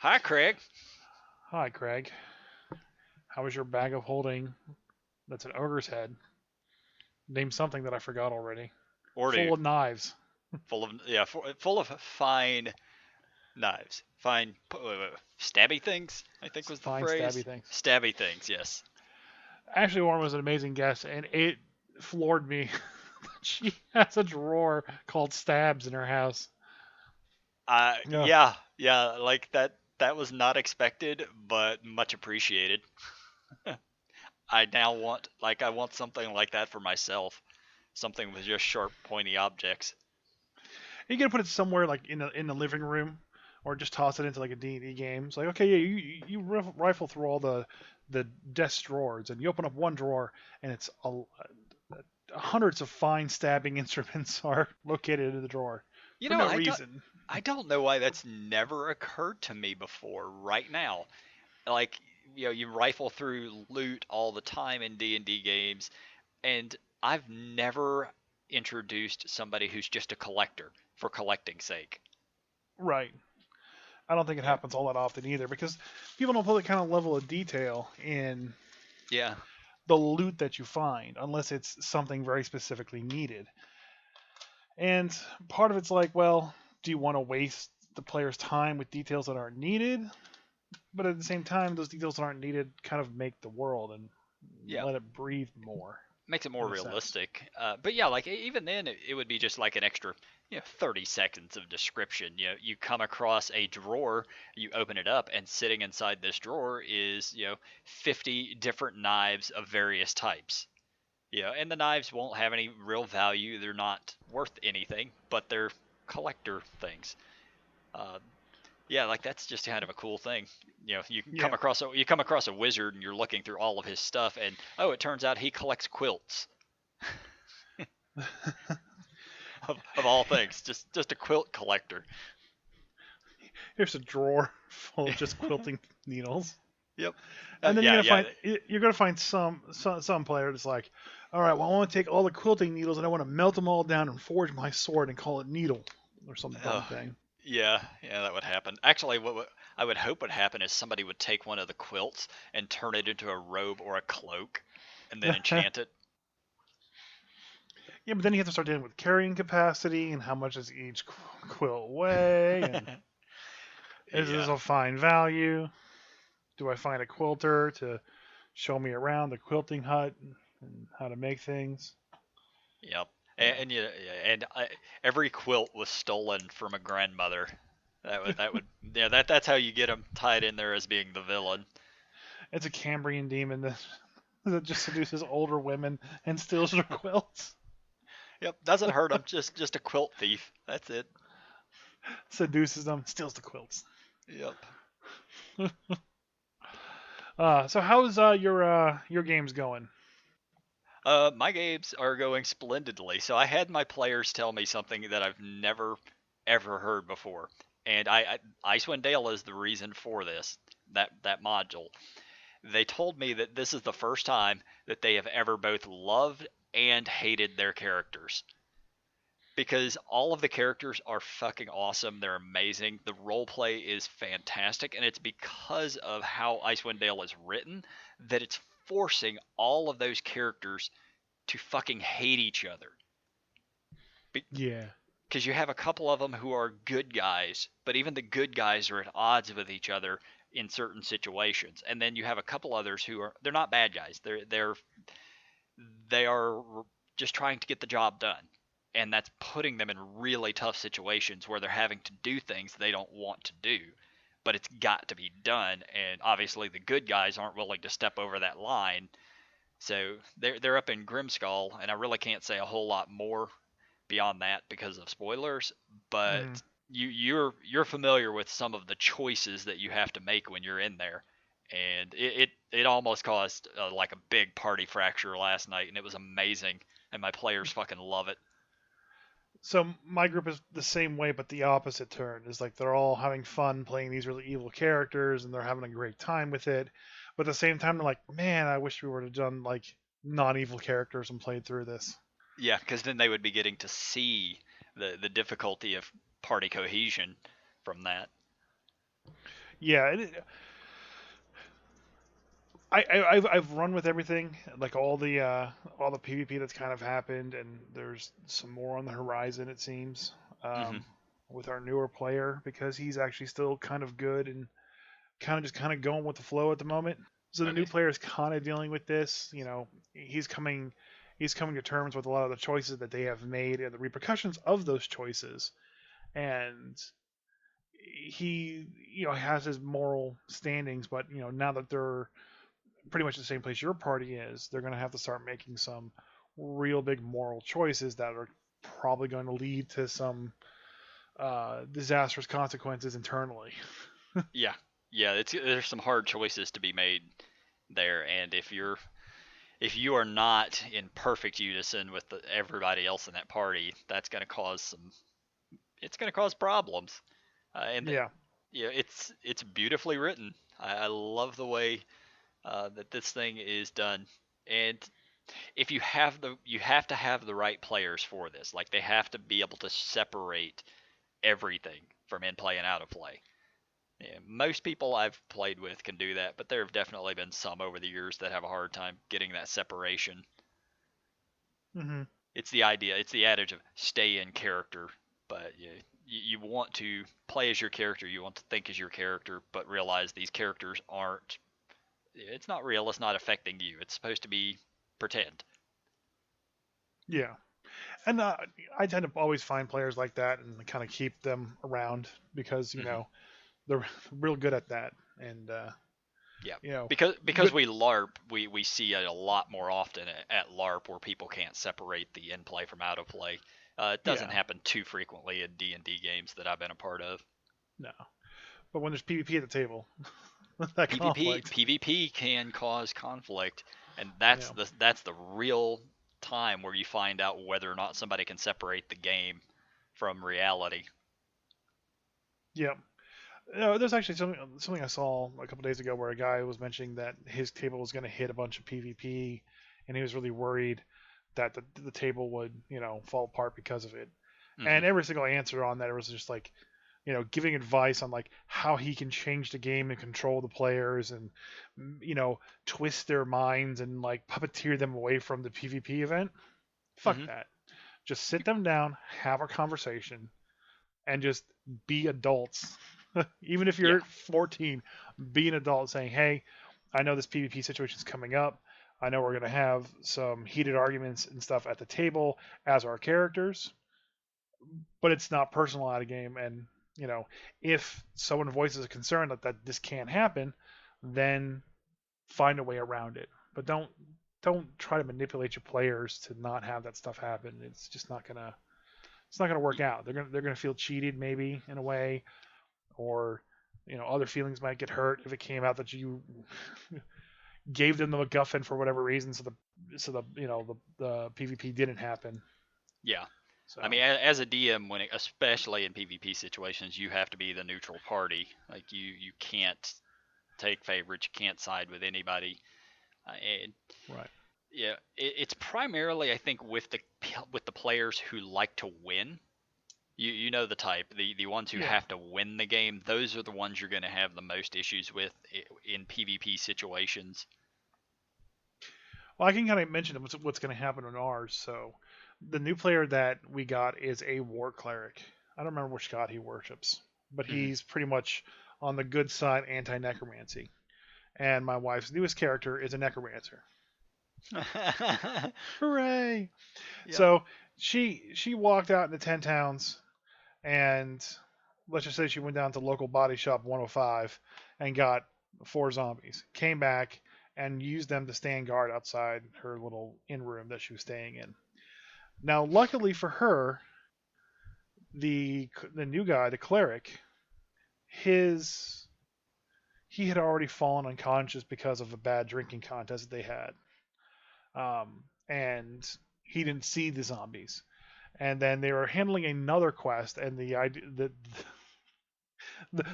Hi, Craig. Hi, Craig. How was your bag of holding that's an ogre's head? Name something that I forgot already. Order Full of knives. full of fine knives, fine stabby things. I think was the Fine stabby phrase. things. Stabby things, yes. Ashley Warren was an amazing guest, and it floored me. She has a drawer called Stabs in her house. Yeah, Yeah, like that. That was not expected, but much appreciated. I now want, I want something like that for myself. Something with just sharp, pointy objects. you can put it somewhere like in the living room, or just toss it into like a D&D game. It's like, okay, yeah, you rifle through all the desk drawers, and you open up one drawer, and it's hundreds of fine stabbing instruments are located in the drawer You for know, no I don't, reason. I don't know why that's never occurred to me before. Right now, like you rifle through loot all the time in D&D games, and I've never introduced somebody who's just a collector for collecting's sake. Right. I don't think it Yeah, happens all that often either because people don't put the kind of level of detail in yeah, the loot that you find unless it's something very specifically needed. And part of it's like, well, do you want to waste the player's time with details that aren't needed? But at the same time, those details that aren't needed kind of make the world and yeah. let it breathe more, Makes it more in a sense. realistic. But yeah, like even then, it would be just like an extra, 30 seconds of description. You come across a drawer, you open it up, and sitting inside this drawer is, 50 different knives of various types. And the knives won't have any real value. They're not worth anything, but they're collector things. Uh, yeah, like that's just kind of a cool thing. You can Yeah. come across a wizard and you're looking through all of his stuff, and oh, it turns out he collects quilts of all things. Just a quilt collector. Here's a drawer full of just quilting needles. Yep. And then Yeah, yeah. you're gonna find some player that's like, all right, well I want to take all the quilting needles and I want to melt them all down and forge my sword and call it needle or some dumb Oh, thing. yeah, that would happen. Actually, I would hope would happen is somebody would take one of the quilts and turn it into a robe or a cloak, and then Yeah, enchant it. but then you have to start dealing with carrying capacity and how much does each quilt weigh and is this Yeah. a fine value? Do I find a quilter to show me around the quilting hut and how to make things? Yep. Yeah. Every quilt was stolen from a grandmother. That's how you get them tied in there as being the villain. It's a Cambrian demon that just seduces older women and steals their quilts. Yep, doesn't hurt them. Just a quilt thief. That's it. Seduces them, steals the quilts. Yep. So how's your games going? My games are going splendidly. So I had my players tell me something that I've never ever heard before, and Icewind Dale is the reason for this. That module. They told me that this is the first time that they have ever both loved and hated their characters, because all of the characters are fucking awesome. They're amazing. The role play is fantastic, and it's because of how Icewind Dale is written that it's forcing all of those characters to fucking hate each other. Yeah. Because you have a couple of them who are good guys, but even the good guys are at odds with each other in certain situations. And then you have a couple others who they're not bad guys. They are just trying to get the job done. And that's putting them in really tough situations where they're having to do things they don't want to do, but it's got to be done. And obviously, the good guys aren't willing to step over that line. So they're up in Grimskull, and I really can't say a whole lot more beyond that because of spoilers. But Mm. you're familiar with some of the choices that you have to make when you're in there, and it almost caused like a big party fracture last night, and it was amazing, and my players fucking love it. So my group is the same way, but the opposite turn is like they're all having fun playing these really evil characters, and they're having a great time with it. But at the same time, they're like, man, I wish we would have done like non-evil characters and played through this. Yeah, because then they would be getting to see the difficulty of party cohesion from that. Yeah, I've run with everything, like all the PvP that's kind of happened, and there's some more on the horizon it seems. Hmm. With our newer player because he's actually still kind of good and kind of going with the flow at the moment. So the new Okay. player is kind of dealing with this. He's coming he's coming to terms with a lot of the choices that they have made and the repercussions of those choices. And he has his moral standings, but now that they're pretty much the same place your party is, they're going to have to start making some real big moral choices that are probably going to lead to some disastrous consequences internally. Yeah. Yeah. There's some hard choices to be made there, and if you are not in perfect unison with everybody else in that party, that's going to cause some. It's going to cause problems. And Yeah, yeah, it's beautifully written. I love the way that this thing is done. And if you have to have the right players for this. Like they have to be able to separate everything from in play and out of play. Yeah, most people I've played with can do that, but there have definitely been some over the years that have a hard time getting that separation. hmm It's the idea, it's the adage of stay in character, but you want to play as your character, you want to think as your character, but realize these characters aren't. It's not real. It's not affecting you. It's supposed to be pretend. yeah. And I tend to always find players like that and kind of keep them around because Hmm. they're real good at that. And Yeah, you know, because good. we LARP, we see it a lot more often at LARP where people can't separate the in play from out of play. It doesn't Yeah, happen too frequently in D&D games that I've been a part of. no. But when there's PvP at the table, that PvP conflict. PvP can cause conflict, and Yeah, that's the real time where you find out whether or not somebody can separate the game from reality. yeah. There's actually something I saw a couple days ago where a guy was mentioning that his table was going to hit a bunch of PvP, and he was really worried that the table would fall apart because of it. Hmm. And every single answer on that was just like giving advice on like how he can change the game and control the players and twist their minds and like puppeteer them away from the PvP event. Fuck Hmm. that. Just sit them down, have a conversation, and just be adults. Even if Yeah. you're 14, be an adult saying, "Hey, I know this PvP situation is coming up. I know we're going to have some heated arguments and stuff at the table as our characters, but it's not personal out of game. And if someone voices a concern that this can't happen, then find a way around it. But don't try to manipulate your players to not have that stuff happen. It's not gonna work out. They're gonna feel cheated maybe in a way, or other feelings might get hurt if it came out that you gave them the MacGuffin for whatever reason, so the the PvP didn't happen. Yeah. I So mean, as a DM, especially in PvP situations, you have to be the neutral party. Like you can't take favorites. You can't side with anybody. And right, yeah, it's primarily I think with the players who like to win. You know the type, the ones who yeah. have to win the game. Those are the ones you're going to have the most issues with in PvP situations. Well, I can kind of mention what's going to happen on ours. So the new player that we got is a war cleric. I don't remember which god he worships, but Hmm. he's pretty much on the good side anti necromancy. And my wife's newest character is a necromancer. Hooray! Yeah. So she walked out in the 10 towns, and let's just say she went down to local body shop 105 and got 4 zombies. Came back and used them to stand guard outside her little inn room that she was staying in. Now, luckily for her, the new guy, the cleric, his he had already fallen unconscious because of a bad drinking contest that they had, and he didn't see the zombies. And then they were handling another quest, and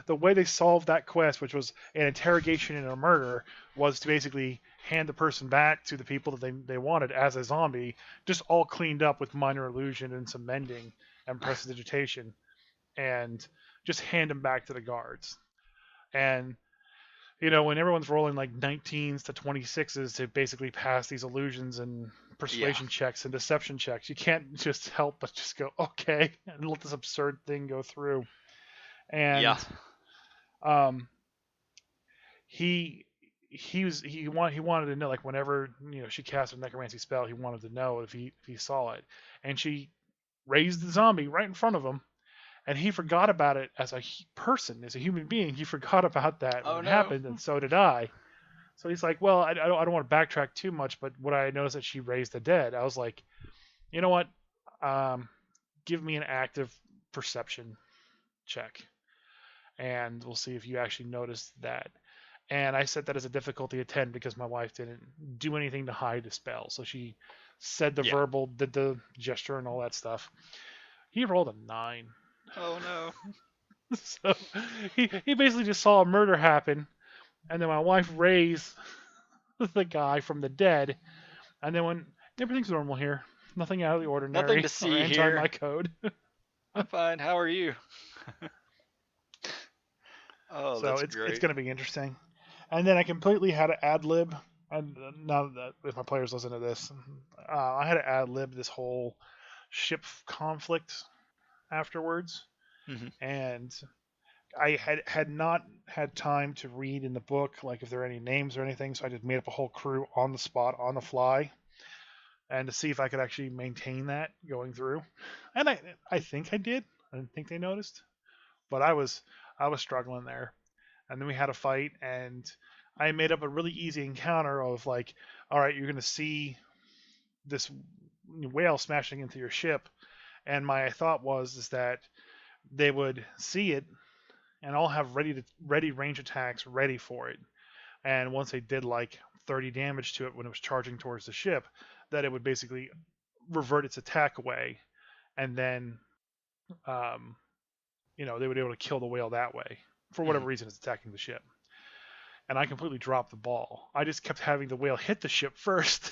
the way they solved that quest, which was an interrogation and a murder, was to basically hand the person back to the people that they wanted as a zombie, just all cleaned up with minor illusion and some mending and prestidigitation, and just hand them back to the guards. And when everyone's rolling like 19s to 26s to basically pass these illusions and Yeah. persuasion checks and deception checks, you can't just help but just go okay and let this absurd thing go through. Yeah. And um, he he wanted to know, like, whenever she cast a necromancy spell, he wanted to know if he saw it, and she raised the zombie right in front of him, and he forgot about it as a person, as a human being. He forgot about that when Oh it no. happened, and so did I. So he's like, well, I don't want to backtrack too much, but what I noticed that she raised the dead. I was like, you know what? Um, Give me an active perception check, and we'll see if you actually noticed that. And I set that as a difficulty of 10 because my wife didn't do anything to hide the spell. So she said the Yeah. verbal, did the gesture, and all that stuff. He rolled a 9. Oh no. So he basically just saw a murder happen, and then my wife raised the guy from the dead, and then when everything's normal here, nothing out of the Nothing ordinary to or see anti here. my code. I'm fine. How are you? Oh, So that's it's great. going to be interesting. And then I completely had to ad lib. And now that if my players listen to this, I had to ad lib this whole ship conflict afterwards, Hmm. and I had not had time to read in the book like if there are any names or anything. So I just made up a whole crew on the spot, on the fly, and to see if I could actually maintain that going through. And I think I did. I didn't think they noticed, but I was struggling there. And then we had a fight, and I made up a really easy encounter of like, all right, you're gonna see this whale smashing into your ship, and my thought was is that they would see it and all have ready range attacks ready for it, and once they did like 30 damage to it when it was charging towards the ship, that it would basically revert its attack away, and then um, they would be able to kill the whale that way for Hmm. whatever reason it's attacking the ship. And I completely dropped the ball. I just kept having the whale hit the ship first,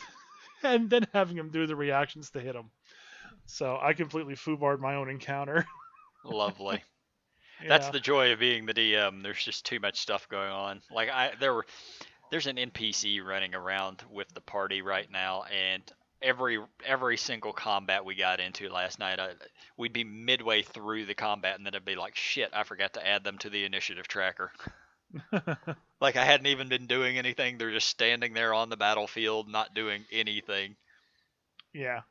and then having him do the reactions to hit him. So I completely foobarred my own encounter. Lovely. That's Yeah. the joy of being the DM. There's just too much stuff going on. Like there's an NPC running around with the party right now, and every single combat we got into last night, we'd be midway through the combat, and then it'd be like, shit, I forgot to add them to the initiative tracker. Like I hadn't even been doing anything. They're just standing there on the battlefield, not doing anything. Yeah.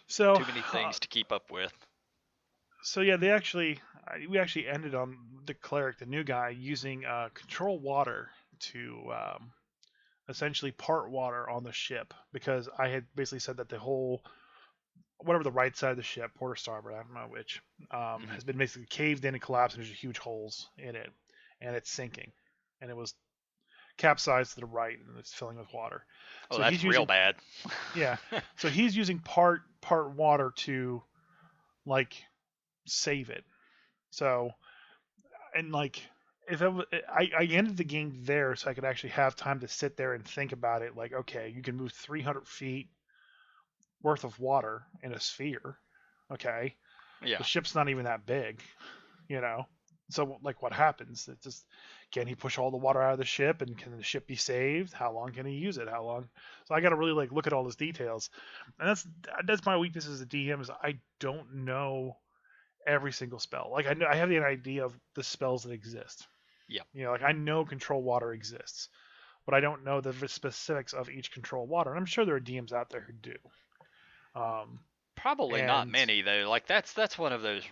So, Too many things to keep up with. yeah, we actually ended on the cleric, the new guy, using control water to essentially part water on the ship because I had basically said that the whole whatever the right side of the ship, port or starboard, I don't know which, Hmm. has been basically caved in and collapsed, and there's huge holes in it, and it's sinking, and it was capsized to the right, and it's filling with water. Oh, So that's he's real using, bad. yeah, so he's using part water to like save it. So and like if I ended the game there so I could actually have time to sit there and think about it. Like, okay, you can move 300 feet worth of water in a sphere. Okay, the Yeah. ship's not even that big, you know. So like, what happens? It just can he push all the water out of the ship, and can the ship be saved? How long can he use it? How long? So I got to really like look at all those details, and that's my weakness as a DM is I don't know every single spell. Like I have the idea of the spells that exist. Yeah. Like I know control water exists, but I don't know the specifics of each control water. And I'm sure there are DMs out there who do. Um, Probably not and many though. Like that's one of those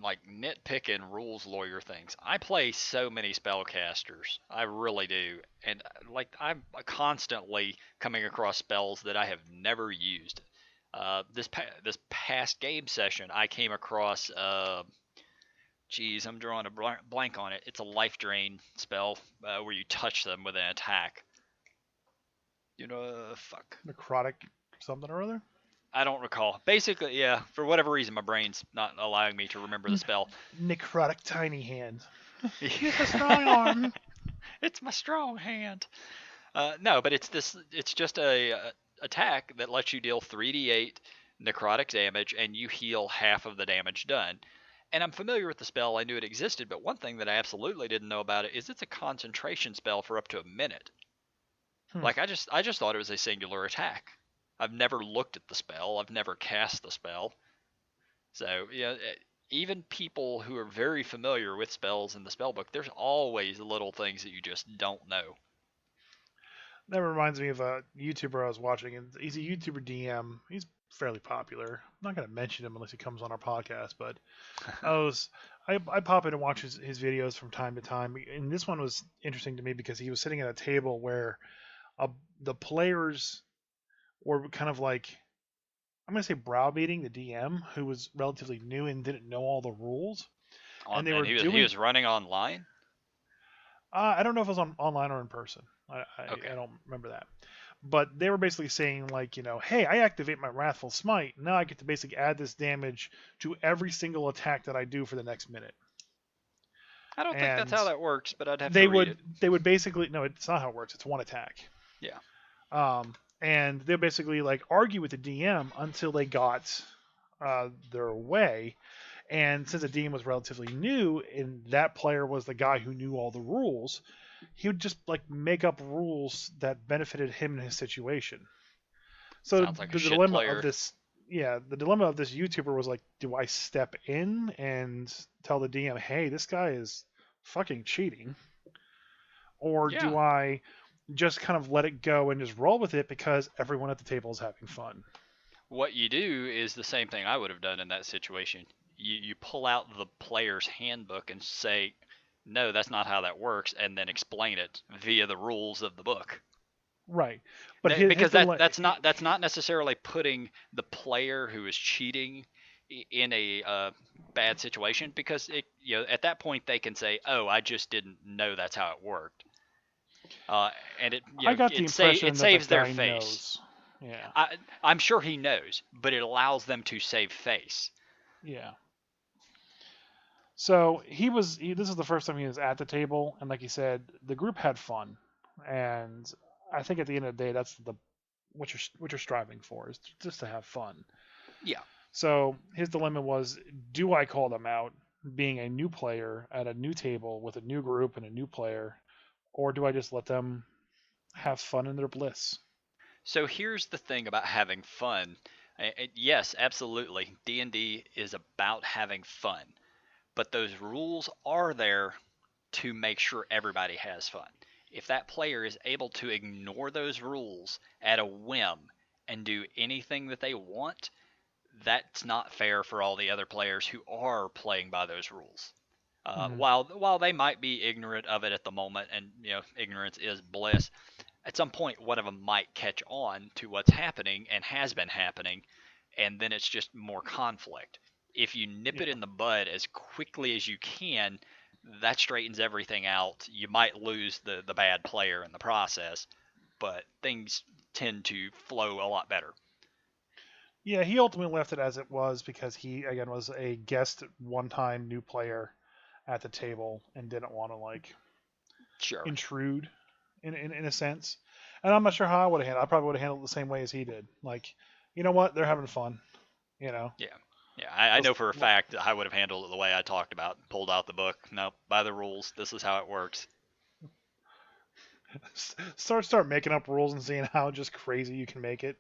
like nitpicking rules lawyer things. I play so many spellcasters. I really do. And like I'm constantly coming across spells that I have never used. This past game session, I came across geez, I'm drawing a blank on it. It's a life drain spell where you touch them with an attack. Fuck. necrotic something or other. I don't recall. Basically, yeah, for whatever reason, my brain's not allowing me to remember the spell. Necrotic tiny hand. Use a strong arm. It's my strong hand. No, but it's this. It's just a attack that lets you deal 3d8 necrotic damage, and you heal half of the damage done. And I'm familiar with the spell. I knew it existed, but one thing that I absolutely didn't know about it is it's a concentration spell for up to a minute. Hmm. Like I just thought it was a singular attack. I've never looked at the spell. I've never cast the spell. So yeah, even people who are very familiar with spells in the spell book, there's always little things that you just don't know. That reminds me of a YouTuber I was watching, and he's a YouTuber DM. He's fairly popular. I'm not going to mention him unless he comes on our podcast, but I pop in and watch his videos from time to time. And this one was interesting to me because he was sitting at a table where uh, the players were kind of like, I'm going to say browbeating the DM, who was relatively new and didn't know all the rules. And they And were he doing, was running online. I don't know if it was online or in person. I Okay. don't remember that. But they were basically saying, like, hey, I activate my Wrathful Smite. Now I get to basically add this damage to every single attack that I do for the next minute. I don't think that's And how that works, but I'd have to they read would it. they would basically, no, it's not how it works. It's one attack. Yeah. And they basically like argue with the DM until they got their way. And since the DM was relatively new and that player was the guy who knew all the rules, he would just like make up rules that benefited him in his situation. So Sounds like a the shit dilemma of player. this, yeah, the dilemma of this YouTuber was like, do I step in and tell the DM, hey, this guy is fucking cheating, or Yeah. do I just kind of let it go and just roll with it because everyone at the table is having fun? What you do is the same thing I would have done in that situation. You pull out the player's handbook and say, no, that's not how that works, and then explain it via the rules of the book. Right, but his Because dilemma, that's not necessarily putting the player who is cheating in a bad situation, because at that point they can say, oh, I just didn't know that's how it worked, and it I got the it impression that the saves their guy face. knows. Yeah, I'm sure he knows, but it allows them to save face. yeah. So this is the first time he was at the table, and like he said, the group had fun, and I think at the end of the day, that's the what you're striving for is just to have fun. Yeah. So his dilemma was, do I call them out, being a new player at a new table with a new group and a new player, or do I just let them have fun in their bliss? So here's the thing about having fun. Yes, absolutely. D&D is about having fun, but those rules are there to make sure everybody has fun. If that player is able to ignore those rules at a whim and do anything that they want, that's not fair for all the other players who are playing by those rules. Mm-hmm. While they might be ignorant of it at the moment, and ignorance is bliss, at some point one of them might catch on to what's happening and has been happening, and then it's just more conflict. If you nip Yeah. it in the bud as quickly as you can, that straightens everything out. You might lose the bad player in the process, but things tend to flow a lot better. Yeah, he ultimately left it as it was because he again was a guest one-time new player at the table and didn't want to like Sure. intrude in a sense. And I'm not sure how I would have handled it. I probably would have handled it the same way as he did. Like, you know what? They're having fun. You know, Yeah. Yeah, I let's know for a fact I would have handled it the way I talked about. Pulled out the book. Nope, by the rules. This is how it works. start making up rules and seeing how just crazy you can make it.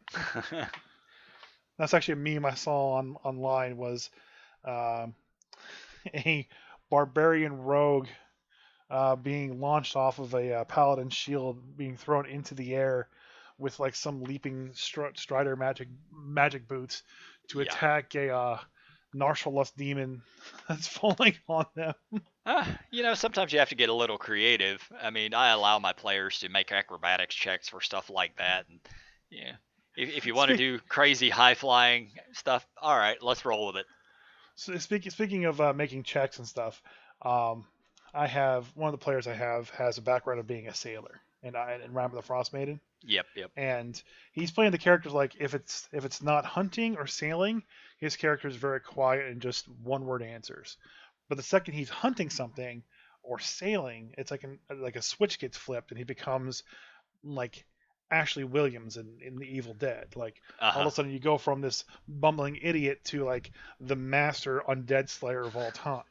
That's actually a meme I saw online was um, a barbarian rogue being launched off of a paladin shield, being thrown into the air with like some leaping strider magic boots to Yeah. attack a Narshalus demon that's falling on them. Sometimes you have to get a little creative. I mean, I allow my players to make acrobatics checks for stuff like that. And yeah, if you want to Speak, do crazy high flying stuff, all right, let's roll with it. speaking of making checks and stuff, um, I have one of the players I have has a background of being a sailor, and in Ram of the Frost Maiden, Yep, yep. and he's playing the characters like if it's not hunting or sailing, his character is very quiet and just one word answers. But the second he's hunting something or sailing, it's like a switch gets flipped and he becomes like Ashley Williams in The Evil Dead. Like Uh all huh. of a sudden you go from this bumbling idiot to like the master undead slayer of all time,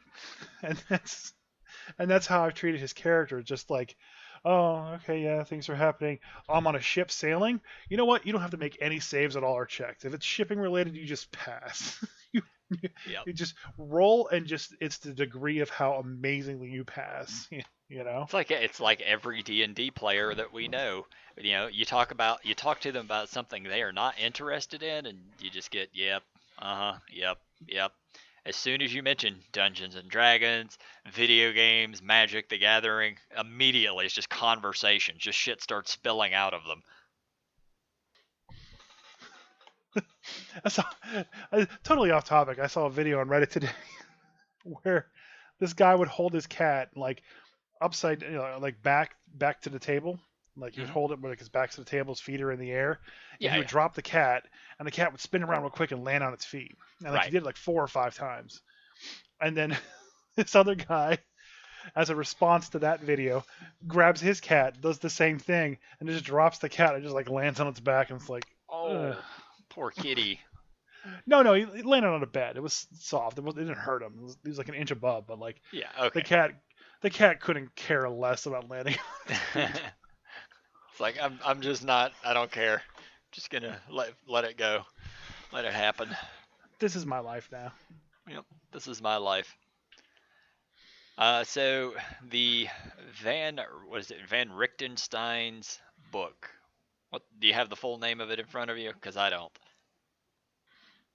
and that's how I've treated his character. Just like, oh, okay, yeah, things are happening. I'm on a ship sailing. You know what? You don't have to make any saves at all or checks. If it's shipping related, you just pass. you Yep. you just roll and just it's the degree of how amazingly you pass. You know. It's like every D&D player that we know. You talk to them about something they are not interested in, and you just get yep, yep, yep. As soon as you mention Dungeons and Dragons, video games, Magic the Gathering, immediately it's just conversation, just shit starts spilling out of them. I saw totally off topic. I saw a video on Reddit today where this guy would hold his cat like upside, like back to the table. Like he would Hmm. hold it with like his back to the table, his feet are in the air, and Yeah, he would yeah, drop the cat, and the cat would spin around real quick and land on its feet. And like he right. did it like 4 or 5 times, and then this other guy, as a response to that video, grabs his cat, does the same thing, and just drops the cat and just like lands on its back, and it's like, ugh. Oh, poor kitty. No, he landed on a bed. It was soft. It didn't hurt him. He was like an inch above, but like Yeah, the okay. cat, the cat couldn't care less about landing on its feet. It's like I'm just not. I don't care. Just gonna let it go. Let it happen. This is my life now. Yep. This is my life. So the what is it? Van Richtenstein's book. What do you have the full name of it in front of you? Because I don't.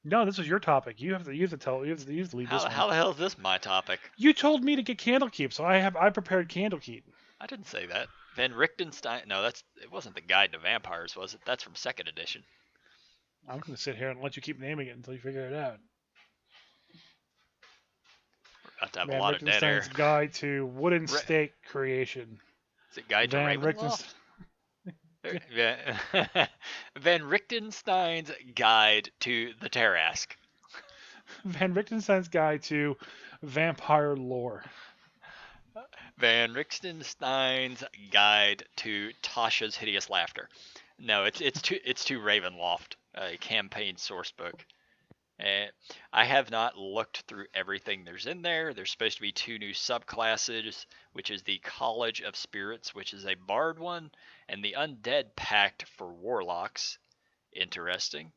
No, this was your topic. You have to lead this one. How the hell is this my topic? You told me to get Candlekeep, so I prepared Candlekeep. I didn't say that. Van Richtenstein. No, it wasn't the Guide to Vampires, was it? That's from second edition. I'm gonna sit here and let you keep naming it until you figure it out. We're about to have a Van lot of dead air. Richtenstein's Guide to Wooden Re- Stake Creation. is it Guide to Van Richtenstein. Ravenloft? Van Richtenstein's Guide to the Tarrasque. Van Richtenstein's Guide to Vampire Lore. Van Richtenstein's Guide to Tasha's Hideous Laughter. No, it's to Ravenloft, a campaign source book. Uh, I have not looked through everything there's in there. There's supposed to be two new subclasses, which is the College of Spirits, which is a bard one, and the Undead Pact for warlocks. Interesting.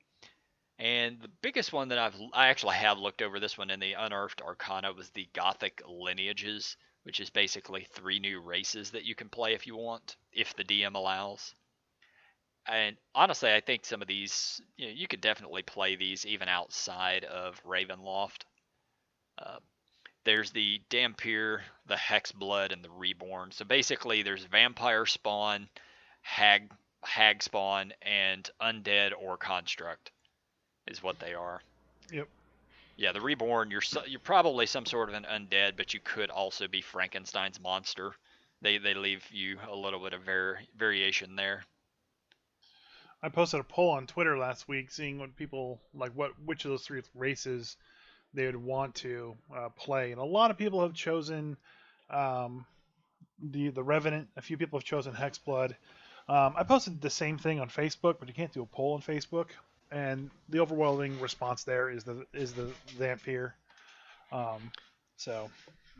And the biggest one that I actually have looked over this one in the Unearthed Arcana was the Gothic Lineages, which is basically three new races that you can play if you want, if the DM allows. And honestly, I think some of these, you could definitely play these even outside of Ravenloft. Uh, there's the Dampier, the Hexblood, and the Reborn. So basically, there's vampire spawn, hag hag spawn, and undead or construct is what they are. Yep. Yeah, the Reborn, you're probably some sort of an undead, but you could also be Frankenstein's monster. They leave you a little bit of variation there. I posted a poll on Twitter last week, seeing what people like, which of those three races they would want to play, and a lot of people have chosen um, the Revenant. A few people have chosen Hexblood. I posted the same thing on Facebook, but you can't do a poll on Facebook. And the overwhelming response there is the Vampire. Um, so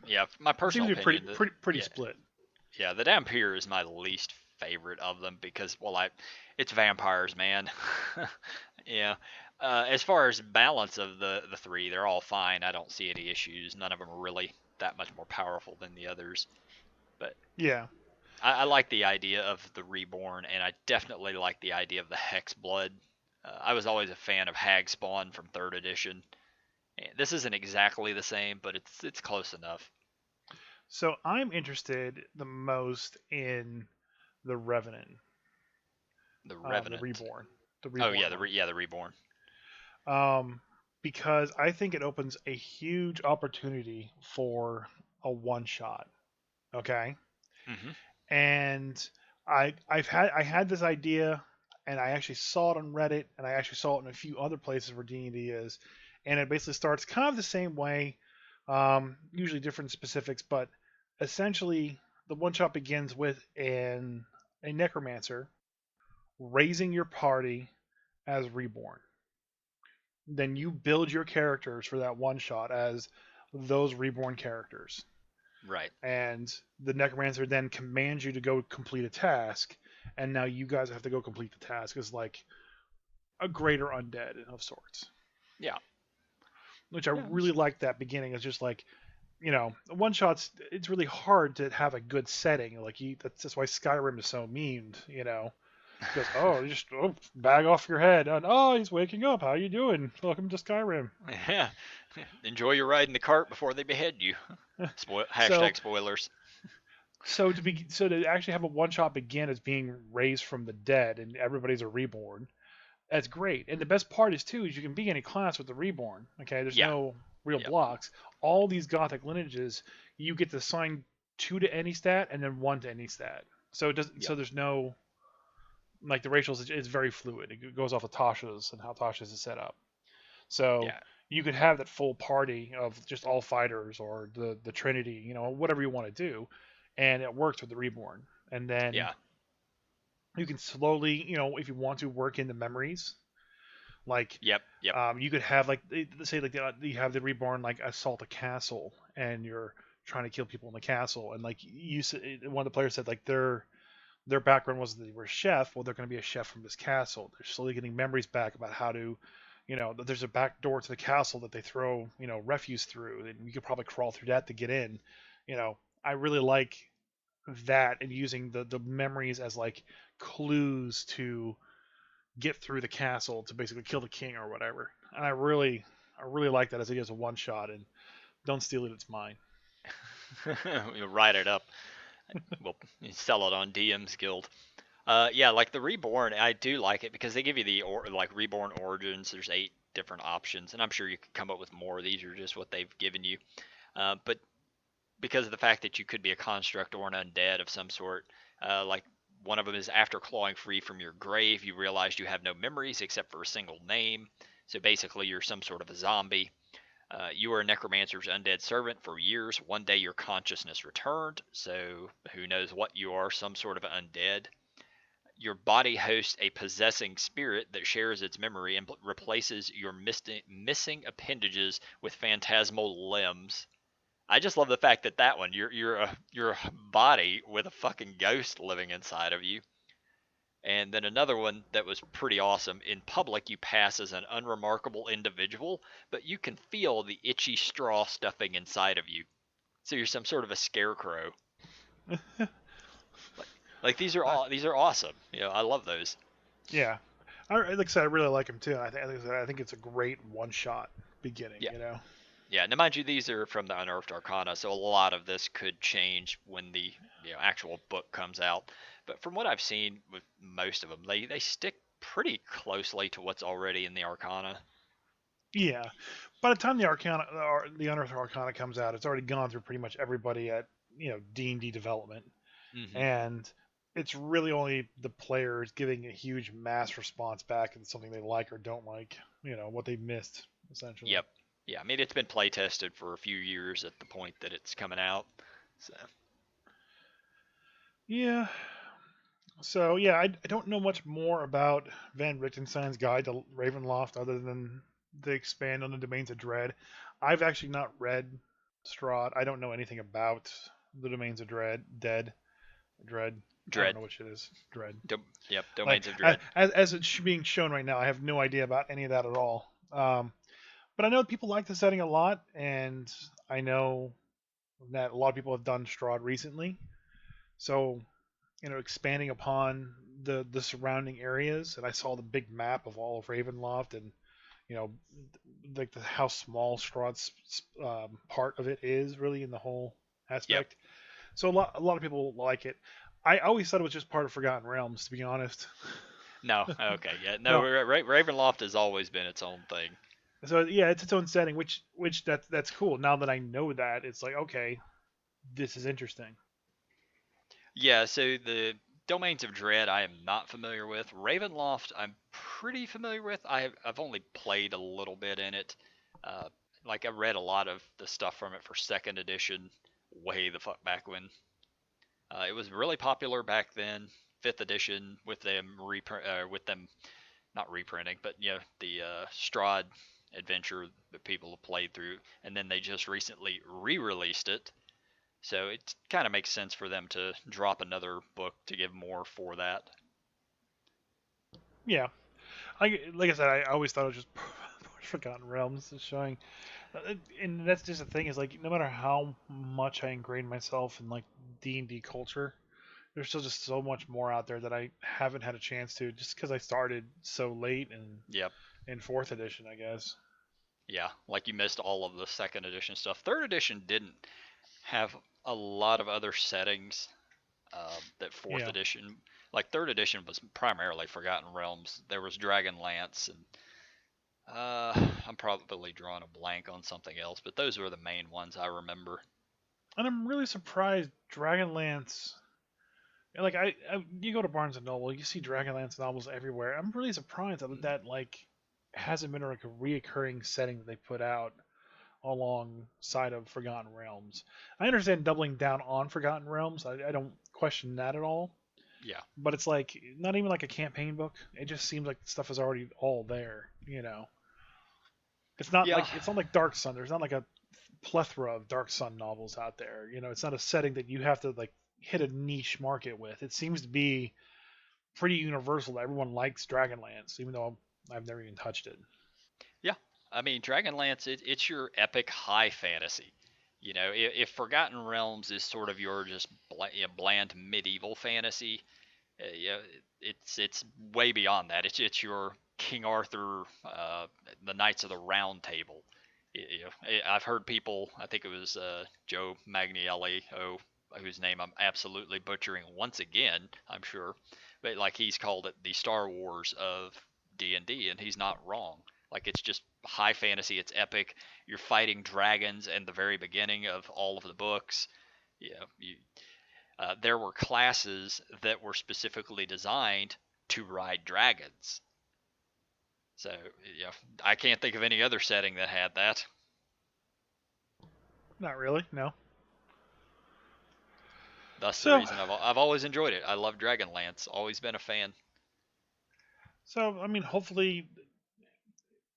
Yeah, my it seems personal to be pretty opinion, pretty pretty yeah, split. yeah, the Dampier is my least favorite of them because, well, it's vampires, man. Yeah. As far as balance of the three, they're all fine. I don't see any issues. None of them are really that much more powerful than the others. But Yeah, I like the idea of the Reborn, and I definitely like the idea of the Hex Blood. I was always a fan of Hag Spawn from third edition. This isn't exactly the same, but it's close enough. so I'm interested the most in the Revenant, The the Revenant. Reborn, the Oh yeah, Reborn one, the Reborn. um, because I think it opens a huge opportunity for a one shot. Okay, Hmm. and I had this idea, and I actually saw it on Reddit, and I actually saw it in a few other places where D&D is, and it basically starts kind of the same way, usually different specifics, but essentially the one shot begins with a necromancer raising your party as Reborn. Then you build your characters for that one shot as those Reborn characters. Right. And the Necromancer then commands you to go complete a task, and now you guys have to go complete the task as like a greater undead of sorts. Yeah. Which I Yeah. really like that beginning. It's just like, one shots. It's really hard to have a good setting. Like that's why Skyrim is so memed. Because you just bag off your head, and he's waking up. How you doing? Welcome to Skyrim. Yeah. Enjoy your ride in the cart before they behead you. So Hashtag spoilers. so to actually have a one shot begin as being raised from the dead and everybody's a reborn. That's great. And the best part is too is you can be any class with the reborn. Okay, there's Yeah. no real Yep. blocks. All these Gothic lineages, you get to assign 2 to any stat and then 1 to any stat. So it does. Yep. So there's no like the racials. It's very fluid. It goes off of Tasha's and how Tasha's is set up. So Yeah. you could have that full party of just all fighters or the Trinity. Whatever you want to do, and it works with the reborn. And then Yeah. you can slowly, if you want to, work in the memories. Like Yep. Yep. you could have like let's say like you have the reborn like assault a castle and you're trying to kill people in the castle and like one of the players said like their background was that they were a chef. Well, they're going to be a chef from this castle. They're slowly getting memories back about how to, that there's a back door to the castle that they throw refuse through, and you could probably crawl through that to get in. I really like that and using the memories as like clues to get through the castle to basically kill the king or whatever. And I really like that as it is a one shot and don't steal it, it's mine. You write it up. Well, you sell it on DM's Guild. Yeah, like the Reborn, I do like it because they give you like Reborn Origins. There's 8 different options, and I'm sure you could come up with more. These are just what they've given you. But because of the fact that you could be a construct or an undead of some sort, like one of them is after clawing free from your grave, you realized you have no memories except for a single name. So basically, you're some sort of a zombie. You were a necromancer's undead servant for years. One day your consciousness returned, so who knows what you are, some sort of undead. Your body hosts a possessing spirit that shares its memory and replaces your missing appendages with phantasmal limbs. I just love the fact that one you're a body with a fucking ghost living inside of you. And then another one that was pretty awesome. In public, you pass as an unremarkable individual, but you can feel the itchy straw stuffing inside of you. So you're some sort of a scarecrow. Like, like I, these are awesome. I love those. yeah, like I said, I really like him too. I think it's a great one shot beginning. Yeah, yeah. Now, mind you, these are from the Unearthed Arcana, so a lot of this could change when the actual book comes out. But from what I've seen with most of them, they stick pretty closely to what's already in the Arcana. Yeah. By the time the Arcana, the Unearthed Arcana comes out, it's already gone through pretty much everybody at D&D development, Hmm. and it's really only the players giving a huge mass response back and something they like or don't like, what they missed essentially. Yep. Yeah, I mean it's been play tested for a few years at the point that it's coming out. So Yeah. So yeah, I don't know much more about Van Richtenstein's Guide to Ravenloft other than they expand on the Domains of Dread. I've actually not read Strahd. I don't know anything about the Domains of Dread. I don't Dread. know which it is. Dread. Yep, Like Domains of Dread. as it's being shown right now, I have no idea about any of that at all. But I know people like the setting a lot, and I know that a lot of people have done Strahd recently. So expanding upon the surrounding areas, and I saw the big map of all of Ravenloft, and you know, like how small Strahd's part of it is really in the whole Yep. aspect. So a lot of people like it. I always thought it was just part of Forgotten Realms, to be honest. No. Okay. Yeah. No. No, Ravenloft has always been its own thing. so yeah, it's its own setting, which that's cool. Now that I know that, it's like okay, this is interesting. Yeah. So the Domains of Dread I am not familiar with. Ravenloft I'm pretty familiar with. I've only played a little bit in it. Uh, like I read a lot of the stuff from it for second edition way the fuck back when. It was really popular back then. fifth edition with them with them not reprinting, but the Strahd adventure that people have played through, and then they just recently re-released it. So it kind of makes sense for them to drop another book to give more for that. Yeah, like I said, I always thought it was just Forgotten Realms is showing, and that's just the thing is like no matter how much I ingrain myself in like D&D culture, there's still just so much more out there that I haven't had a chance to just because I started so late and Yep. in fourth edition, I guess. Yeah, like you missed all of the second edition stuff. Third edition didn't have a lot of other settings that fourth Yeah, edition, like third edition, was primarily Forgotten Realms. There was Dragonlance, and I'm probably drawing a blank on something else, but those were the main ones I remember. and I'm really surprised Dragonlance. Like you go to Barnes and Noble, you see Dragonlance novels everywhere. I'm really surprised that Mhm. like hasn't been like a reoccurring setting that they put out alongside of Forgotten Realms. I understand doubling down on Forgotten Realms. I don't question that at all. Yeah, But it's like not even like a campaign book. It just seems like the stuff is already all there. yeah, It's not like Dark Sun. There's not like a plethora of Dark Sun novels out there. It's not a setting that you have to like hit a niche market with. It seems to be pretty universal that everyone likes Dragonlance, even though I've never even touched it. yeah. I mean, Dragonlance, it's your epic high fantasy. If Forgotten Realms is sort of your just bland medieval fantasy, yeah, it's way beyond that. It's your King Arthur, the Knights of the Round Table. I've heard people. I think it was Joe Magnielli, whose name I'm absolutely butchering once again. I'm sure, but like he's called it the Star Wars of D&D, and he's not wrong. Like it's just high fantasy. It's epic. You're fighting dragons in the very beginning of all of the books. There were classes that were specifically designed to ride dragons. So, yeah, I can't think of any other setting that had that. Not really, no. Thus, the So, reason I've always enjoyed it. I love Dragonlance. Always been a fan. so I mean, hopefully,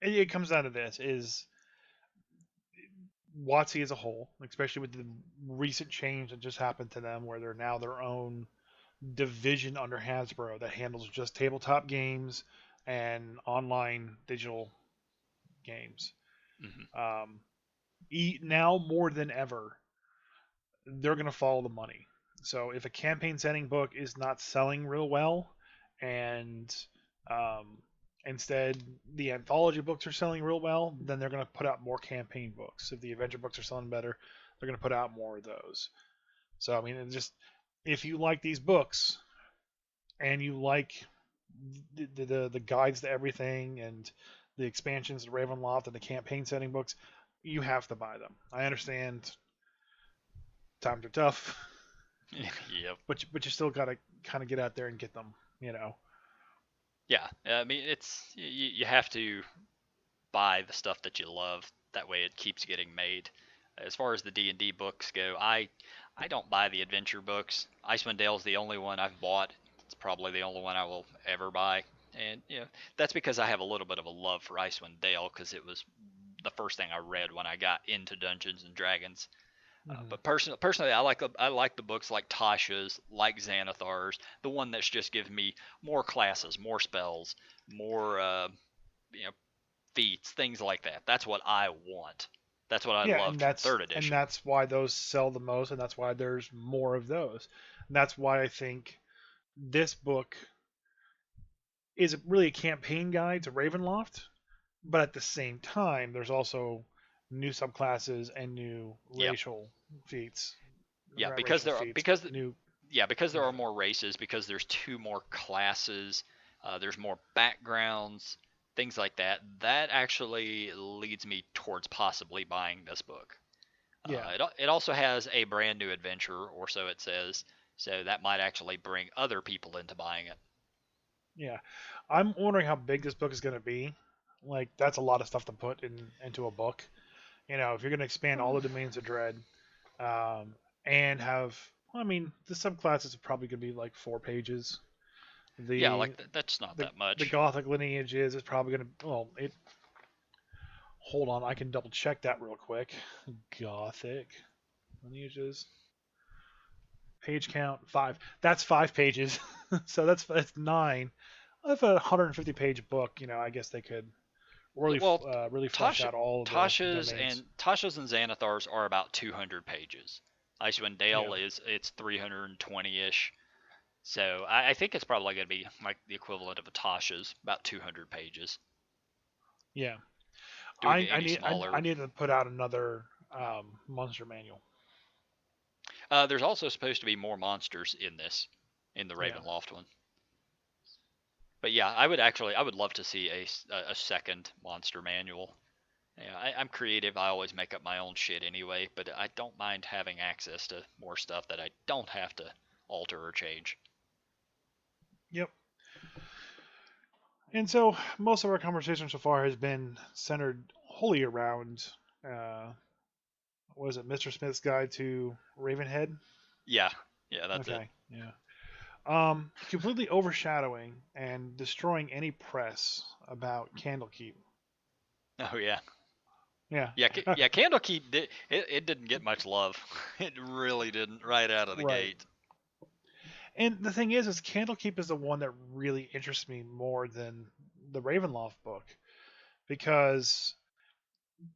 it comes down to this: is WotC as a whole, especially with the recent change that just happened to them, where they're now their own division under Hasbro that handles just tabletop games and online digital games. Hmm. Um, Now more than ever, they're going to follow the money. So if a campaign setting book is not selling real well, and um, instead the anthology books are selling real well, then they're going to put out more campaign books. If the adventure books are selling better, they're going to put out more of those. So I mean, it's just if you like these books and you like the guides to everything and the expansions to Ravenloft and the campaign setting books, you have to buy them. I understand times are tough, Yep. but you still gotta kind of get out there and get them. You know. Yeah. I mean, you have to buy the stuff that you love. That way, it keeps getting made. As far as the D&D books go, I don't buy the adventure books. Icewind Dale's the only one I've bought. It's probably the only one I will ever buy. And that's because I have a little bit of a love for Icewind Dale because it was the first thing I read when I got into Dungeons and Dragons. Hmm. But personally, I like the books like Tasha's, like Xanathar's, the one that's just giving me more classes, more spells, more you know feats, things like that. That's what I want. That's what I Yeah, and loved from that's third and edition. that's why those sell the most, and that's why there's more of those. And that's why I think this book is really a campaign guide to Ravenloft, but at the same time, there's also new subclasses and new Yep. racial feats. Yeah, Not racial feats, but new. because there Yeah, are more races, because there's two more classes, there's more backgrounds, things like that. That actually leads me towards possibly buying this book. yeah, It also has a brand new adventure, or so it says. So that might actually bring other people into buying it. yeah. I'm wondering how big this book is going to be. Like that's a lot of stuff to put into a book. If you're going to expand all the domains of Dread, um, and have, well, I mean, the subclasses are probably going to be like 4 pages. Yeah, The like that's not the that the much. Gothic Lineages is probably gonna. Well, it. Hold on, I can double check that real quick. Gothic Lineages page count 5. That's 5 pages. So that's 9. Of a 150 page book, I guess they could really Well, really flesh Tasha, out all of the Tasha's domains. and Tasha's and Xanathars are about 200 pages. Icewind Yeah, Dale it's 320-ish. So I think it's probably going to be like the equivalent of a Tasha's, about 200 pages. yeah. Do we I get I any need I smaller? need to put out another monster manual. There's also supposed to be more monsters in this, in the Yeah. Ravenloft one. But yeah, I would love to see a second monster manual. Yeah, I'm creative. I always make up my own shit anyway, but I don't mind having access to more stuff that I don't have to alter or change. Yep. And so most of our conversation so far has been centered wholly around uh, what is it, Mr. Smith's Guide to Ravenhead? Yeah, yeah, that's it. Okay. Yeah. Completely overshadowing and destroying any press about Candlekeep. Oh yeah, Yeah. yeah, yeah. Candlekeep it didn't get much love. It really didn't right out of the Right. gate. And the thing is Candlekeep is the one that really interests me more than the Ravenloft book because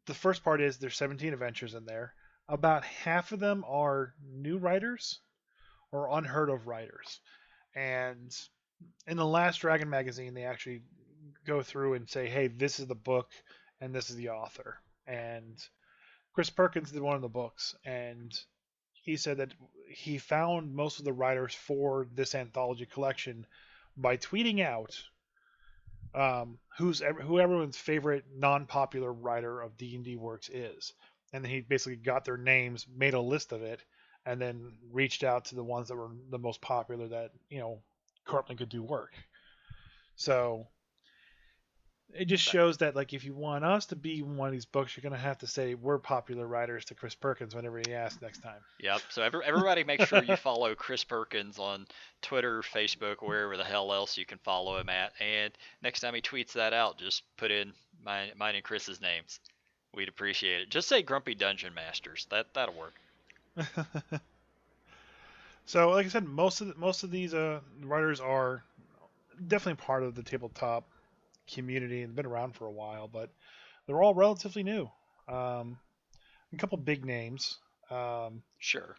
the first part is there's 17 adventures in there. About half of them are new writers or unheard of writers. And in the last Dragon magazine, they actually go through and say, hey, this is the book and this is the author. And Chris Perkins did one of the books, and he said that he found most of the writers for this anthology collection by tweeting out who everyone's favorite non-popular writer of D&D works is, and then he basically got their names, made a list of it, and then reached out to the ones that were the most popular that currently could do work. So it just But shows that, like, if you want us to be in one of these books, you're gonna have to say we're popular writers to Chris Perkins whenever he asks next time. yep. So everybody make sure you follow Chris Perkins on Twitter, Facebook, wherever the hell else you can follow him at. And next time he tweets that out, just put in mine and Chris's names. We'd appreciate it. Just say Grumpy Dungeon Masters. That'll work. So, like I said, most of these writers are definitely part of the tabletop community and been around for a while, but they're all relatively new. Um, a couple big names, um, Sure.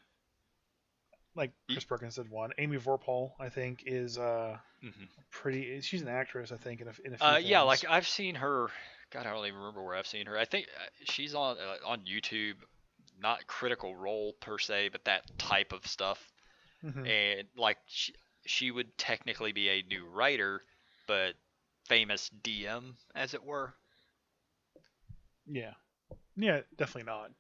like Chris Perkins did one. Amy Vorpahl, I think, is Mm-hmm. pretty. She's an actress, I think, in a few Yeah, like things. I've seen her. God, I don't even remember where I've seen her. I think she's on YouTube. Not Critical Role per se, but that type of stuff. Hmm. And like she would technically be a new writer, but famous DM, as it were. Yeah, yeah, definitely not.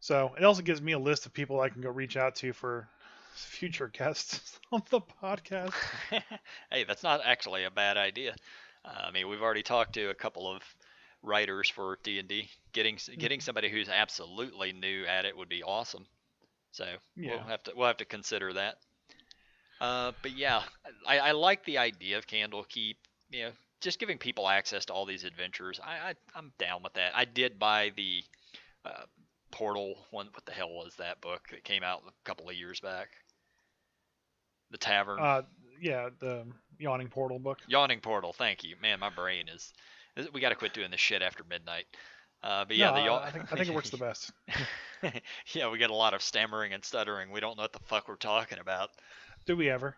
So it also gives me a list of people I can go reach out to for future guests on the podcast. Hey, that's not actually a bad idea. I mean, we've already talked to a couple of writers for D&D. Getting somebody who's absolutely new at it would be awesome. So Yeah. we'll have to consider that. But yeah, I like the idea of Candlekeep. You know, just giving people access to all these adventures. I'm down with that. I did buy the uh, Portal one. What the hell was that book that came out a couple of years back? The Tavern. Uh, yeah, the Yawning Portal book. Yawning Portal. Thank you, man. My brain is. We got to quit doing this shit after midnight. But No, yeah, the I think it works the best. yeah, we got a lot of stammering and stuttering. We don't know what the fuck we're talking about. Do we ever?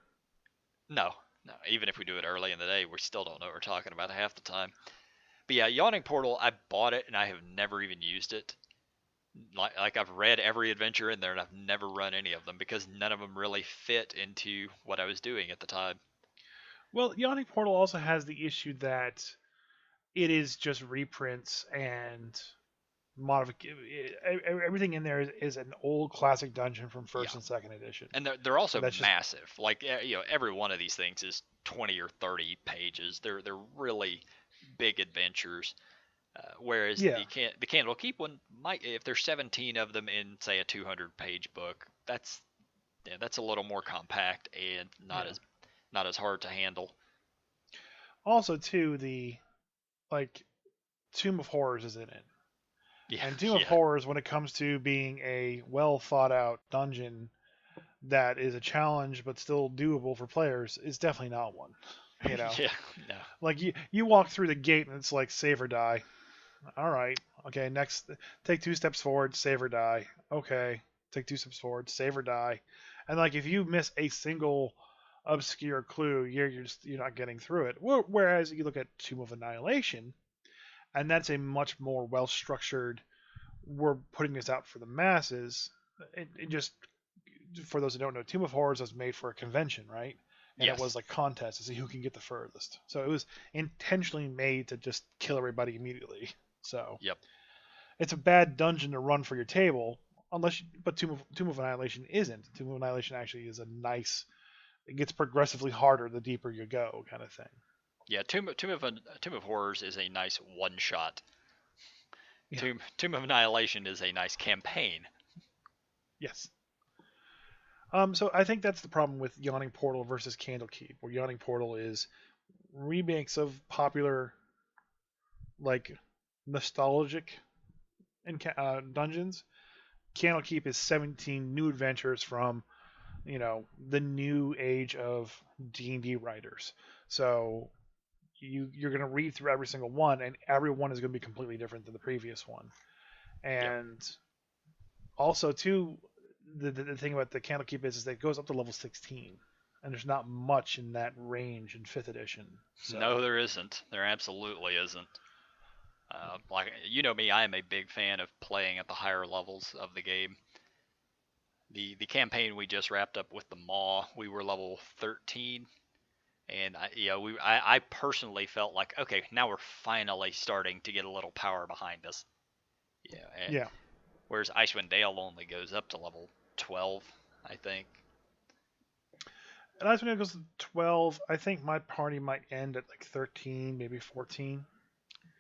No, no. Even if we do it early in the day, we still don't know what we're talking about half the time. But yeah, Yawning Portal. I bought it and I have never even used it. Like I've read every adventure in there and I've never run any of them because none of them really fit into what I was doing at the time. Well, Yawning Portal also has the issue that it is just reprints and modification. Everything in there is an old classic dungeon from Yeah, first and second edition. and they're So also that's just massive. Like every one of these things is 20 or 30 pages. They're really big adventures. Whereas yeah, the Candlekeep one might, if there's 17 of them in say a 200 page book, that's a little more compact and not yeah. as not as hard to handle. Also, too, the like Tomb of Horrors is in it, Yeah, and Tomb of yeah, Horrors, when it comes to being a well thought out dungeon that is a challenge but still doable for players, is definitely not one. You know, yeah. No. like you walk through the gate and it's like save or die. All right, okay, next, take 2 steps forward, save or die. Okay, take 2 steps forward, save or die. And like if you miss a single obscure clue, you're not getting through it. Whereas you look at Tomb of Annihilation, and that's a much more well structured. We're putting this out for the masses. It just for those who don't know, Tomb of Horrors was made for a convention, right? And it was Yes. like contest to see who can get the furthest. So it was intentionally made to just kill everybody immediately. So Yep. it's a bad dungeon to run for your table, but Tomb of Annihilation isn't. Tomb of Annihilation actually is a nice. It gets progressively harder the deeper you go, kind of thing. Yeah. Tomb of Horrors is a nice one shot. Yeah. Tomb of Annihilation is a nice campaign. Yes. So I think that's the problem with Yawning Portal versus Candlekeep, where Yawning Portal is remakes of popular, like, nostalgic dungeons. Candlekeep is 17 new adventures from, the new age of D&D writers. So you're going to read through every single one, and every one is going to be completely different than the previous one. Yep. And also, too, the thing about the Candlekeep is that it goes up to level 16, and there's not much in that range in 5th edition. So No, there isn't. There absolutely isn't. Like you know me, I am a big fan of playing at the higher levels of the game. The campaign we just wrapped up with the Maw, we were level 13, and I personally felt like okay, now we're finally starting to get a little power behind us. Yeah. yeah, Whereas Icewind Dale only goes up to level 12, I think. and as when it goes to 12, I think my party might end at like 13, maybe 14.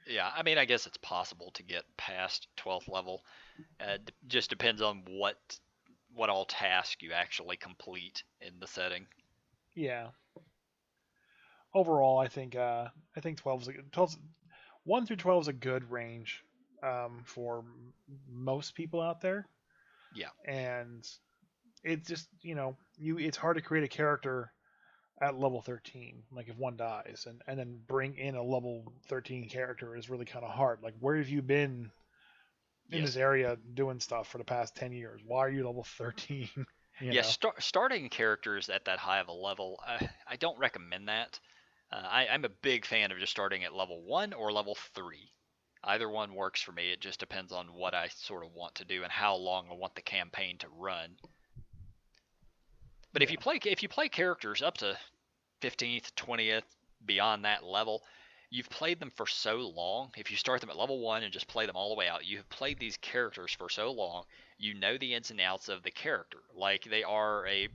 Yeah, I mean, I guess it's possible to get past 12th level. Just depends on what all task you actually complete in the setting. Yeah. Overall, I think 12 is 12 1 through 12 is a good range for most people out there, Yeah. and it's just it's hard to create a character at level 13. Like if one dies, and then bring in a level 13 character is really kind of hard. Like where have you been in this Yes. area doing stuff for the past 10 years? Why are you level 13? you Yeah. know? Starting characters at that high of a level, I don't recommend that. I'm a big fan of just starting at level 1 or level 3. Either one works for me. It just depends on what I sort of want to do and how long I want the campaign to run. But Yeah. if you play characters up to 15th, 20th, beyond that level, you've played them for so long. If you start them at level 1 and just play them all the way out, you have played these characters for so long, you know the ins and outs of the character. Like they are a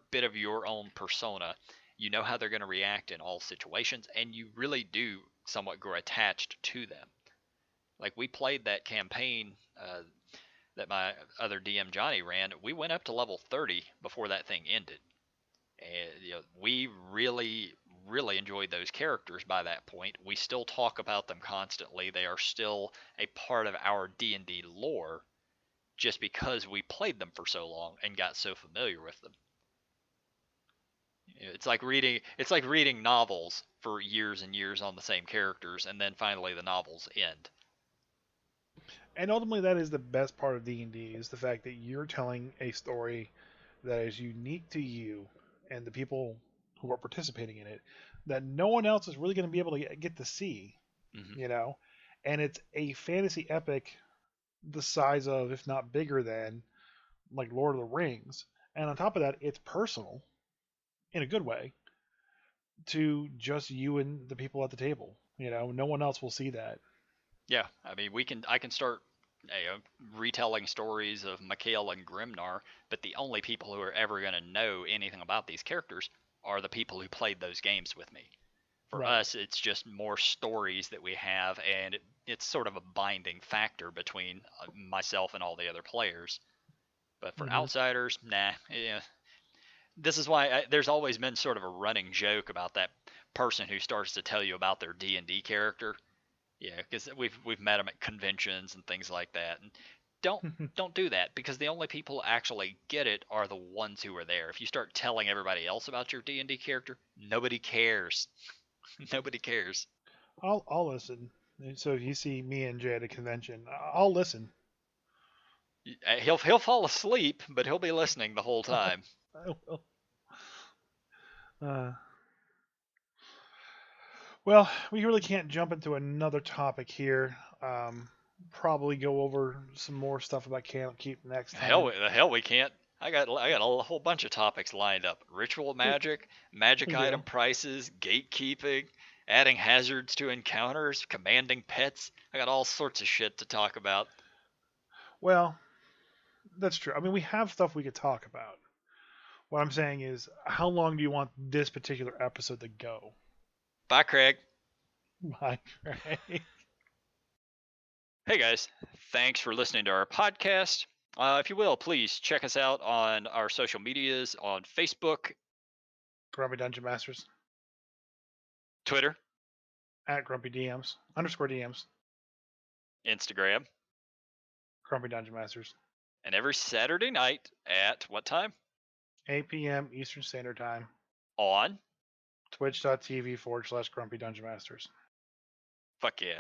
bit of your own persona. You know how they're going to react in all situations, and you really do somewhat grow attached to them. Like we played that campaign that my other DM Johnny ran. We went up to level 30 before that thing ended, and we really enjoyed those characters by that point. We still talk about them constantly. They are still a part of our D&D lore just because we played them for so long and got so familiar with them. It's like reading novels for years and years on the same characters, and then finally the novels end. And ultimately, that is the best part of D&D is the fact that you're telling a story that is unique to you and the people who are participating in it that no one else is really going to be able to get to see, Hmm. you know. And it's a fantasy epic the size of, if not bigger than, like Lord of the Rings. And on top of that, it's personal in a good way to just you and the people at the table. No one else will see that. Yeah, I mean, I can start retelling stories of Mikhail and Grimnar, but the only people who are ever going to know anything about these characters are the people who played those games with me. For Right. us, it's just more stories that we have, and it's sort of a binding factor between myself and all the other players. But for Mm-hmm. outsiders, nah. Yeah, This is why there's always been sort of a running joke about that person who starts to tell you about their D&D character. Yeah, because we've met them at conventions and things like that. And don't don't do that, because the only people who actually get it are the ones who are there. If you start telling everybody else about your D&D character, nobody cares. Nobody cares. I'll listen. And so if you see me and Jay at a convention, I'll listen. He'll fall asleep, but he'll be listening the whole time. I will. Uh, well, we really can't jump into another topic here. Probably go over some more stuff about Candlekeep next Hell, time. the hell we can't. I got a whole bunch of topics lined up: ritual We magic, magic we item do. prices, gatekeeping, adding hazards to encounters, commanding pets. I got all sorts of shit to talk about. Well, that's true. I mean, we have stuff we could talk about. What I'm saying is, how long do you want this particular episode to go? Bye, Craig. My Craig. Hey guys, thanks for listening to our podcast. If you will, please check us out on our social medias on Facebook, Grumpy Dungeon Masters Twitter, at Grumpy DMs underscore DMs. Instagram, Grumpy Dungeon Masters. and every Saturday night at what time? 8 p.m. Eastern Standard Time. On. Twitch.tv/Grumpy Dungeon Masters. Fuck yeah.